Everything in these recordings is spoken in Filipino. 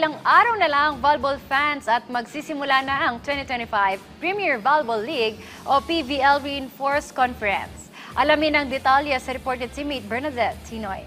Ilang araw na lang, volleyball fans, at magsisimula na ang 2025 Premier Volleyball League o PVL Reinforced Conference. Alamin ang detalye sa reported teammate Bernadette Tinoy.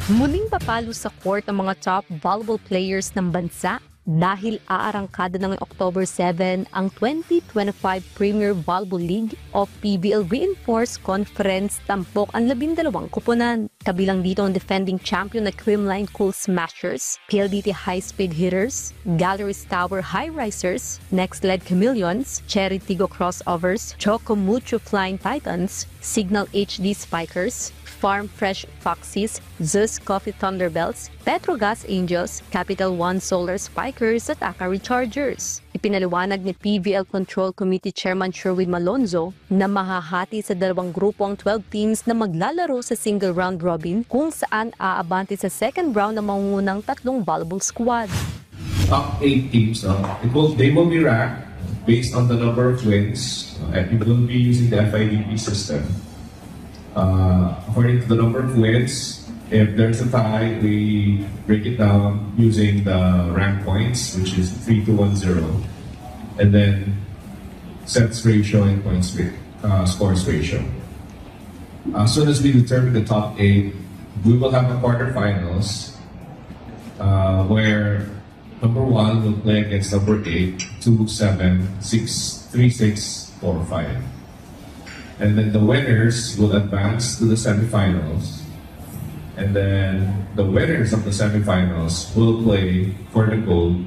Muling papalo sa court ang mga top volleyball players ng bansa dahil aarangkada ng October 7 ang 2025 Premier Volleyball League o PVL Reinforced Conference, tampok ang 12 kuponan. Kabilang dito ang defending champion na Creamline Cool Smashers, PLDT High Speed Hitters, Galleries Tower High Risers, Next Led Chameleons, Cherry Tigo Crossovers, Choco Mucho Flying Titans, Signal HD Spikers, Farm Fresh Foxies, Zeus Coffee Thunderbelts, Petrogas Angels, Capital One Solar Spikers at Akari Chargers. Ipinaliwanag ni PVL Control Committee Chairman Sherwin Malonzo na mahahati sa dalawang grupo ang 12 teams na maglalaro sa single round robin kung saan aabante sa second round ng mangungunang tatlong volleyball squad. Top 8 teams, they will be ranked based on the number of wins and we will be using the FIVP system. According to the number of wins, if there's a tie, we break it down using the rank points, which is 3-1-0, and then sets ratio and points scores ratio. As soon as we determine the top 8, we will have a quarterfinals where number 1 will play against number 8, 2, 7, 6, 3, 6, 4, 5. And then the winners will advance to the semifinals. And then the winners of the semifinals will play for the gold.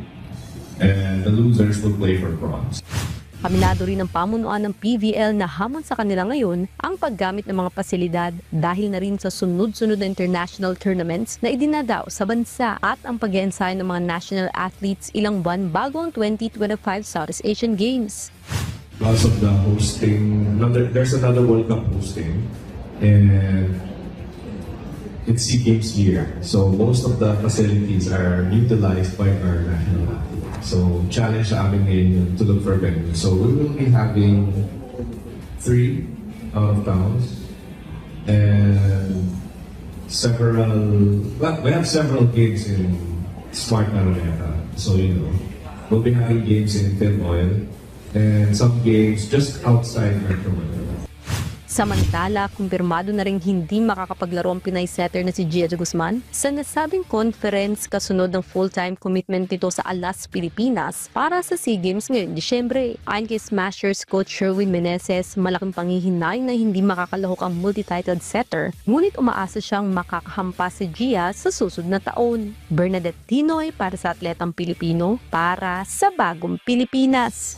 And the losers will play for bronze. Aminado rin ng pamunuan ng PVL na hamon sa kanila ngayon ang paggamit ng mga pasilidad dahil na rin sa sunod-sunod na international tournaments na idinadaos sa bansa at ang pag-eensayo ng mga national athletes ilang buwan bago ang 2025 Southeast Asian Games. Because of the hosting, there's another World Cup hosting, and it's SEA Games year. So most of the facilities are utilized by our national athletes. So challenge sa amin ngayon to look for venues. So we will be having 3 out of towns and we have several games in Smart Araneta. So we'll be having games in Film Oil and some games just outside Metro Manila. Samantala, kumpirmado na rin hindi makakapaglaro ang Pinay setter na si Gia Guzman sa nasabing conference kasunod ng full-time commitment nito sa Alas, Pilipinas para sa SEA Games ngayong Disyembre. Ayon kay Smashers coach Sherwin Meneses, malaking panghihinayang na hindi makakalahok ang multi-titled setter, ngunit umaasa siyang makakahampas si Gia sa susunod na taon. Bernadette Tinoy para sa Atletang Pilipino, para sa Bagong Pilipinas.